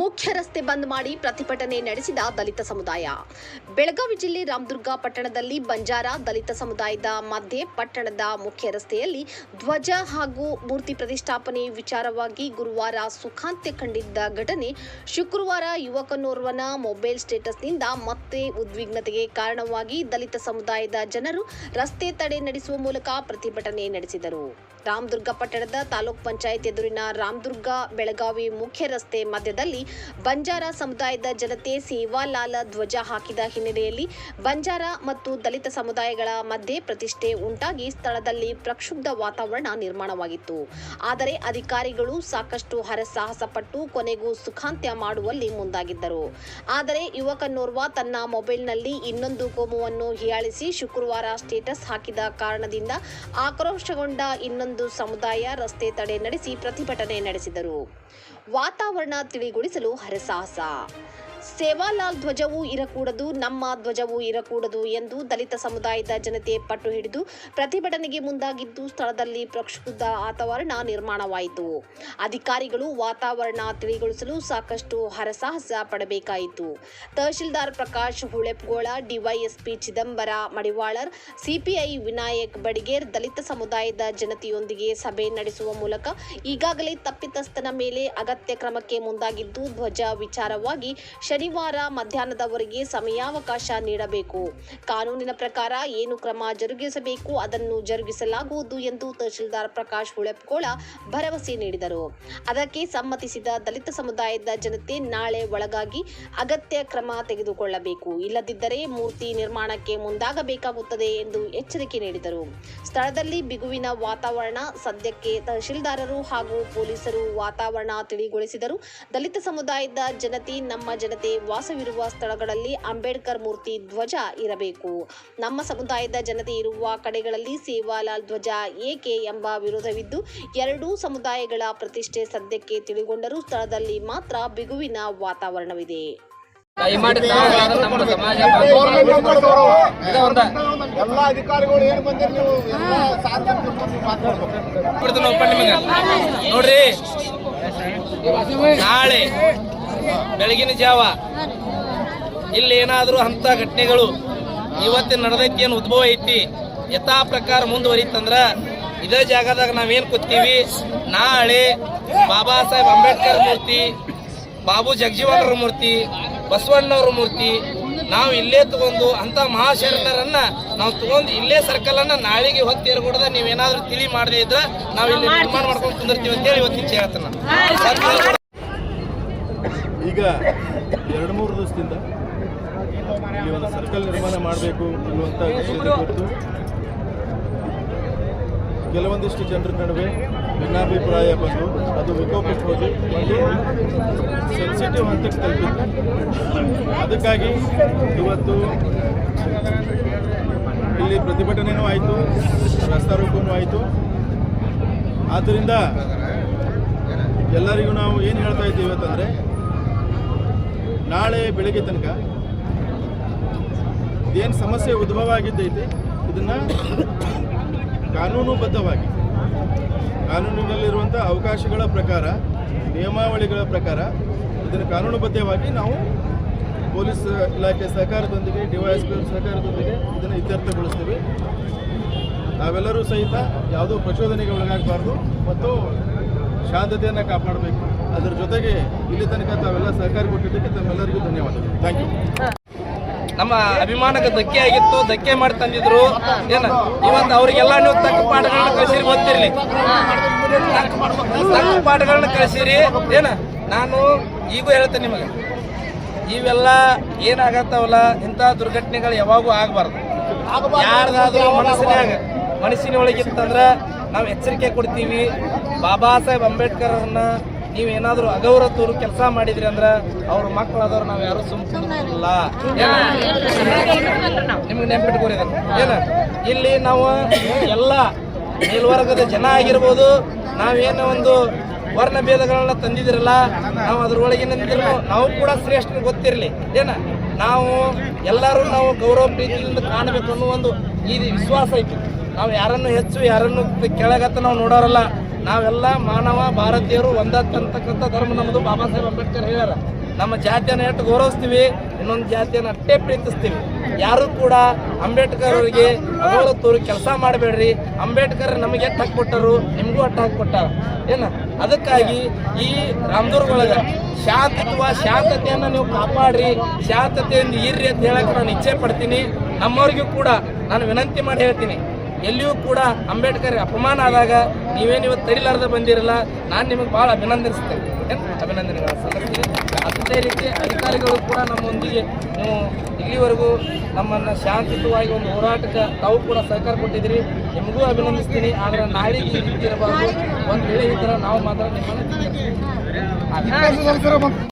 ಮುಖ್ಯ ರಸ್ತೆ ಬಂದ್ ಮಾಡಿ ಪ್ರತಿಭಟನೆ ನಡೆಸಿದ ದಲಿತ ಸಮುದಾಯ. ಬೆಳಗಾವಿ ಜಿಲ್ಲೆ ರಾಮದುರ್ಗ ಪಟ್ಟಣದಲ್ಲಿ ಬಂಜಾರ ದಲಿತ ಸಮುದಾಯದ ಮಧ್ಯೆ ಪಟ್ಟಣದ ಮುಖ್ಯ ರಸ್ತೆಯಲ್ಲಿ ಧ್ವಜ ಹಾಗೂ ಮೂರ್ತಿ ಪ್ರತಿಷ್ಠಾಪನೆ ವಿಚಾರವಾಗಿ ಗುರುವಾರ ಸುಖಾಂತ್ಯ ಕಂಡಿದ್ದ ಘಟನೆ ಶುಕ್ರವಾರ ಯುವಕನೋರ್ವನ ಮೊಬೈಲ್ ಸ್ಟೇಟಸ್ನಿಂದ ಮತ್ತೆ ಉದ್ವಿಗ್ನತೆಗೆ ಕಾರಣವಾಗಿ ದಲಿತ ಸಮುದಾಯದ ಜನರು ರಸ್ತೆ ತಡೆ ನಡೆಸುವ ಮೂಲಕ ಪ್ರತಿಭಟನೆ ನಡೆಸಿದರು. ರಾಮದುರ್ಗ ಪಟ್ಟಣದ ತಾಲೂಕ್ ಪಂಚಾಯತ್ ಎದುರಿನ ರಾಮದುರ್ಗ ಬೆಳಗಾವಿ ಮುಖ್ಯ ರಸ್ತೆ ಮಧ್ಯದಲ್ಲಿ ಬಂಜಾರ ಸಮುದಾಯದ ಜನತೆ ಸೇವಾಲಾಲ್ ಧ್ವಜ ಹಾಕಿದ ಹಿನ್ನೆಲೆಯಲ್ಲಿ ಬಂಜಾರ ಮತ್ತು ದಲಿತ ಸಮುದಾಯಗಳ ಮಧ್ಯೆ ಪ್ರತಿಷ್ಠೆ ಉಂಟಾಗಿ ಸ್ಥಳದಲ್ಲಿ ಪ್ರಕ್ಷುಬ್ಧ ವಾತಾವರಣ ನಿರ್ಮಾಣವಾಗಿತ್ತು. ಆದರೆ ಅಧಿಕಾರಿಗಳು ಸಾಕಷ್ಟು ಹರಸಾಹಸ ಪಟ್ಟು ಕೊನೆಗೂ ಸುಖಾಂತ್ಯ ಮಾಡುವಲ್ಲಿ ಮುಂದಾಗಿದ್ದರು. ಆದರೆ ಯುವಕನೋರ್ವ ತನ್ನ ಮೊಬೈಲ್ನಲ್ಲಿ ಇನ್ನೊಂದು ಕೋಮುವನ್ನು ಹೀಯಾಳಿಸಿ ಶುಕ್ರವಾರ ಸ್ಟೇಟಸ್ ಹಾಕಿದ ಕಾರಣದಿಂದ ಆಕ್ರೋಶಗೊಂಡ ಇನ್ನೊಂದು ಸಮುದಾಯ ರಸ್ತೆ ತಡೆ ನಡೆಸಿ ಪ್ರತಿಭಟನೆ ನಡೆಸಿದರು. ವಾತಾವರಣ ತಿಳಿಗೊಳಿಸಲು ಹರಸಾಹಸ. ಸೇವಾಲಾಲ್ ಧ್ವಜವೂ ಇರಕೂಡದು, ನಮ್ಮ ಧ್ವಜವೂ ಇರಕೂಡದು ಎಂದು ದಲಿತ ಸಮುದಾಯದ ಜನತೆ ಪಟ್ಟು ಹಿಡಿದು ಪ್ರತಿಭಟನೆಗೆ ಮುಂದಾಗಿದ್ದು ಸ್ಥಳದಲ್ಲಿ ಪ್ರಕ್ಷುಬ್ಧ ವಾತಾವರಣ ನಿರ್ಮಾಣವಾಯಿತು. ಅಧಿಕಾರಿಗಳು ವಾತಾವರಣ ತಿಳಿಗೊಳಿಸಲು ಸಾಕಷ್ಟು ಹರಸಾಹಸ ಪಡಬೇಕಾಯಿತು. ತಹಶೀಲ್ದಾರ್ ಪ್ರಕಾಶ್ ಹುಳೆಪ್ಗೋಳ, ಡಿವೈಎಸ್ಪಿ ಚಿದಂಬರ ಮಡಿವಾಳರ್, ಸಿಪಿಐ ವಿನಾಯಕ್ ಬಡಿಗೇರ್ ದಲಿತ ಸಮುದಾಯದ ಜನತೆಯೊಂದಿಗೆ ಸಭೆ ನಡೆಸುವ ಮೂಲಕ ಈಗಾಗಲೇ ತಪ್ಪಿತಸ್ಥನ ಮೇಲೆ ಅಗತ್ಯ ಕ್ರಮಕ್ಕೆ ಮುಂದಾಗಿದ್ದು ಧ್ವಜ ವಿಚಾರವಾಗಿ ಶನಿವಾರ ಮಧ್ಯಾಹ್ನದವರೆಗೆ ಸಮಯಾವಕಾಶ ನೀಡಬೇಕು. ಕಾನೂನಿನ ಪ್ರಕಾರ ಏನು ಕ್ರಮ ಜರುಗಿಸಬೇಕು ಅದನ್ನು ಜರುಗಿಸಲಾಗುವುದು ಎಂದು ತಹಶೀಲ್ದಾರ್ ಪ್ರಕಾಶ್ ಹುಳೆಪ್ಗೋಳ ಭರವಸೆ ನೀಡಿದರು. ಅದಕ್ಕೆ ಸಮ್ಮತಿಸಿದ ದಲಿತ ಸಮುದಾಯದ ಜನತೆ ನಾಳೆ ಒಳಗಾಗಿ ಅಗತ್ಯ ಕ್ರಮ ತೆಗೆದುಕೊಳ್ಳಬೇಕು, ಇಲ್ಲದಿದ್ದರೆ ಮೂರ್ತಿ ನಿರ್ಮಾಣಕ್ಕೆ ಮುಂದಾಗಬೇಕಾಗುತ್ತದೆ ಎಂದು ಎಚ್ಚರಿಕೆ ನೀಡಿದರು. ಸ್ಥಳದಲ್ಲಿ ಬಿಗುವಿನ ವಾತಾವರಣ. ಸದ್ಯಕ್ಕೆ ತಹಶೀಲ್ದಾರರು ಹಾಗೂ ಪೊಲೀಸರು ವಾತಾವರಣ ತಿಳಿಗೊಳಿಸಿದರು. ದಲಿತ ಸಮುದಾಯದ ಜನತೆ ನಮ್ಮ ಜನತೆ ವಾಸವಿರುವ ಸ್ಥಳಗಳಲ್ಲಿ ಅಂಬೇಡ್ಕರ್ ಮೂರ್ತಿ ಧ್ವಜ ಇರಬೇಕು, ನಮ್ಮ ಸಮುದಾಯದ ಜನತೆ ಇರುವ ಕಡೆಗಳಲ್ಲಿ ಸೇವಾಲಾಲ್ ಧ್ವಜ ಏಕೆ ಎಂಬ ವಿರೋಧವಿದ್ದು ಎರಡೂ ಸಮುದಾಯಗಳ ಪ್ರತಿಷ್ಠೆ ಸದ್ಯಕ್ಕೆ ತಿಳಿಗೊಂಡರೂ ಸ್ಥಳದಲ್ಲಿ ಮಾತ್ರ ಬಿಗುವಿನ ವಾತಾವರಣವಿದೆ. ನೋಡ್ರಿ, ನಾಳೆ ಬೆಳಗಿನ ಜಾವ ಇಲ್ಲಿ ಏನಾದರೂ ಅಂತ ಘಟನೆಗಳು ಇವತ್ತಿನ ನಡೆದೈತಿ ಏನು ಉದ್ಭವ ಐತಿ ಯಥಾ ಪ್ರಕಾರ ಮುಂದುವರಿತಂದ್ರ ಇದೇ ಜಾಗದಾಗ ನಾವೇನು ಕೂತೀವಿ, ನಾಳೆ ಬಾಬಾ ಸಾಹೇಬ್ ಅಂಬೇಡ್ಕರ್ ಮೂರ್ತಿ, ಬಾಬು ಜಗಜೀವನರ ಮೂರ್ತಿ, ಬಸವಣ್ಣವ್ರ ಮೂರ್ತಿ ನಾವು ಇಲ್ಲೇ ತಗೊಂಡು ಅಂತ ಮಹಾಶರಣರನ್ನ ನಾವು ತಗೊಂಡು ಇಲ್ಲೇ ಸರ್ಕಲ್ ಅನ್ನ ನಾಳೆಗೆ ಹೊತ್ತೇರ್ಗೂಡದ ನೀವೇನಾದ್ರೂ ತಿಳಿ ಮಾಡದೇ ಇದ್ರ ನಾವು ಇಲ್ಲಿ ನಿರ್ಮಾಣ ಮಾಡ್ಕೊಂಡು ಕುಂದಿರ್ತೀವಿ ಅಂತೇಳಿ ಇವತ್ತಿನ ಹೇಳ್ತಾನ. ಈಗ 2-3 ದಿವಸದಿಂದ ಇಲ್ಲಿ ಒಂದು ಸರ್ಕಲ್ ನಿರ್ಮಾಣ ಮಾಡಬೇಕು ಅನ್ನುವಂಥ ವಿಷಯದ ಕುರಿತು ಕೆಲವೊಂದಿಷ್ಟು ಜನರ ನಡುವೆ ಭಿನ್ನಾಭಿಪ್ರಾಯ ಬಂದು ಅದು ವಿಕೋಪಕ್ಕೆ ಹೋಗಿ ಒಂದು ಸೆನ್ಸಿಟಿವ್ ಹಂತಕ್ಕೆ ತಲುಪಿತ್ತು. ಅದಕ್ಕಾಗಿ ಇವತ್ತು ಇಲ್ಲಿ ಪ್ರತಿಭಟನೆಯೂ ಆಯಿತು, ರಸ್ತಾ ರೋಕೋನೂ ಆಯಿತು. ಆದ್ದರಿಂದ ಎಲ್ಲರಿಗೂ ನಾವು ಏನು ಹೇಳ್ತಾ ಇದ್ದೀವಿ ಇವತ್ತಂದರೆ, ನಾಳೆ ಬೆಳಗ್ಗೆ ತನಕ ಇದೇನು ಸಮಸ್ಯೆ ಉದ್ಭವ ಆಗಿದ್ದೈತಿ ಇದನ್ನು ಕಾನೂನುಬದ್ಧವಾಗಿ ಕಾನೂನಿನಲ್ಲಿರುವಂಥ ಅವಕಾಶಗಳ ಪ್ರಕಾರ, ನಿಯಮಾವಳಿಗಳ ಪ್ರಕಾರ ಇದನ್ನು ಕಾನೂನುಬದ್ಧವಾಗಿ ನಾವು ಪೊಲೀಸ್ ಇಲಾಖೆ ಸಹಕಾರದೊಂದಿಗೆ, ಡಿವೈಎಸ್ಪಿ ಸಹಕಾರದೊಂದಿಗೆ ಇದನ್ನು ಇತ್ಯರ್ಥಗೊಳಿಸ್ತೀವಿ. ನಾವೆಲ್ಲರೂ ಸಹಿತ ಯಾವುದೋ ಪ್ರಚೋದನೆಗೆ ಒಳಗಾಗಬಾರ್ದು ಮತ್ತು ಶಾಂತತೆಯನ್ನು ಕಾಪಾಡಬೇಕು. ಅದರ ಜೊತೆಗೆ ಇಲ್ಲಿ ತನಕ ತಾವೆಲ್ಲ ಸಹಕಾರ ಕೊಟ್ಟಿದ್ದಕ್ಕೆ ತಮ್ಮೆಲ್ಲರಿಗೂ ಧನ್ಯವಾದಗಳು. Thank you. ನಮ್ಮ ಅಭಿಮಾನಕ್ಕೆ ಧಕ್ಕೆ ಆಗಿತ್ತು, ಧಕ್ಕೆ ಮಾಡಿ ತಂದಿದ್ರು. ಏನ ಇವತ್ತು ಅವ್ರಿಗೆಲ್ಲ ನೀವು ತಕ್ಕ ಪಾಠಗಳನ್ನ ಕಳಿಸಿರಿ, ಗೊತ್ತಿರಲಿ ತಕ್ಕ ಪಾಠಗಳನ್ನ ಕಳಿಸಿರಿ. ಏನ ನಾನು ಈಗೂ ಹೇಳ್ತೇನೆ ನಿಮಗೆ, ಇವೆಲ್ಲ ಏನಾಗತ್ತವಲ್ಲ ಇಂಥ ದುರ್ಘಟನೆಗಳು ಯಾವಾಗೂ ಆಗಬಾರ್ದು. ಯಾರ್ದಾದ್ರೂ ಮನಸ್ಸಿನ ಒಳಗಿತ್ತಂದ್ರೆ ನಾವು ಎಚ್ಚರಿಕೆ ಕೊಡ್ತೀವಿ. ಬಾಬಾ ಸಾಹೇಬ್ ಅಂಬೇಡ್ಕರ್ ಅವ್ರನ್ನ ನೀವೇನಾದ್ರೂ ಅಗೌರವತರು ಕೆಲಸ ಮಾಡಿದ್ರಿ ಅಂದ್ರೆ ಅವ್ರ ಮಕ್ಕಳಾದವ್ರು ನಾವು ಯಾರು ಸುಮ್ಮನಿಲ್ಲ. ನಿಮ್ಗೆ ನೆನ್ಪಿಟ್ಕೋರಿ ಏನ, ಇಲ್ಲಿ ನಾವು ಎಲ್ಲ ಮೇಲ್ವರ್ಗದ ಜನ ಆಗಿರ್ಬೋದು, ನಾವೇನೋ ಒಂದು ವರ್ಣ ಭೇದಗಳನ್ನ ತಂದಿದ್ರಲ್ಲ, ನಾವು ಅದ್ರೊಳಗಿನ ನಾವು ಕೂಡ ಶ್ರೇಷ್ಠ ಗೊತ್ತಿರಲಿ. ಏನ ನಾವು ಎಲ್ಲರೂ ನಾವು ಗೌರವ ಪ್ರೀತಿಯಿಂದ ಕಾಣಬೇಕು ಅನ್ನೋ ಒಂದು ಈ ವಿಶ್ವಾಸ ಐತಿ. ನಾವು ಯಾರನ್ನು ಹೆಚ್ಚು ಯಾರನ್ನು ಕೆಳಗತ್ತ ನಾವು ನೋಡೋರಲ್ಲ. ನಾವೆಲ್ಲ ಮಾನವ ಭಾರತೀಯರು ಒಂದಕ್ಕಂತಕ್ಕಂಥ ಧರ್ಮ ನಮ್ಮದು. ಬಾಬಾ ಸಾಹೇಬ್ ಅಂಬೇಡ್ಕರ್ ಹೇಳ್ಯಾರ. ನಮ್ಮ ಜಾತಿಯನ್ನು ಎಷ್ಟು ಗೌರವಿಸ್ತೀವಿ, ಇನ್ನೊಂದು ಜಾತಿಯನ್ನು ಅಷ್ಟೇ ಪ್ರೀತಿಸ್ತೀವಿ. ಯಾರು ಕೂಡ ಅಂಬೇಡ್ಕರ್ ಅವರಿಗೆ ಅವಳತ್ತೂರು ಕೆಲಸ ಮಾಡಬೇಡ್ರಿ, ಅಂಬೇಡ್ಕರ್ ನಮಗೆ ಎಷ್ಟು ಹಕ್ಕು ಕೊಟ್ಟರು, ನಿಮಗೂ ಅಷ್ಟು ಹಕ್ಕು ಕೊಟ್ಟಾರ ಏನ. ಅದಕ್ಕಾಗಿ ಈ ರಾಮದುರ್ಗ ಒಳಗೆ ಶಾಂತತೆಯನ್ನು ನೀವು ಕಾಪಾಡ್ರಿ, ಶಾಂತತೆಯಿಂದ ಇರ್ರಿ ಅಂತ ಹೇಳಕ್ಕೆ ನಾನು ಇಚ್ಛೆ ಪಡ್ತೀನಿ. ನಮ್ಮವ್ರಿಗೂ ಕೂಡ ನಾನು ವಿನಂತಿ ಮಾಡಿ ಹೇಳ್ತೀನಿ, ಎಲ್ಲಿಯೂ ಕೂಡ ಅಂಬೇಡ್ಕರ್ ಅಪಮಾನ ಆದಾಗ ನೀವೇನು ಇವತ್ತು ತಡಿಲಾರ್ದ ಬಂದಿರಲ್ಲ, ನಾನು ನಿಮಗೆ ಭಾಳ ಅಭಿನಂದಿಸ್ತೇನೆ, ಅಭಿನಂದನೆಗಳು ಸಲ್ಲಿಸ್ತೀನಿ. ಅದೇ ರೀತಿ ಅಧಿಕಾರಿಗಳು ಕೂಡ ನಮ್ಮೊಂದಿಗೆ ನೀವು ಇಲ್ಲಿವರೆಗೂ ನಮ್ಮನ್ನು ಶಾಂತಿಯುತವಾಗಿ ಒಂದು ಹೋರಾಟಕ್ಕೆ ತಾವು ಕೂಡ ಸಹಕಾರ ಕೊಟ್ಟಿದ್ದೀರಿ, ನಿಮಗೂ ಅಭಿನಂದಿಸ್ತೀನಿ. ಆದರೆ ನಾಳೆಗೆ ಈ ರೀತಿ ಇರಬಾರ್ದು, ಒಂದು ವೇಳೆ ಈ ಥರ ನಾವು ಮಾತ್ರ ನಿಮ್ಮನ್ನು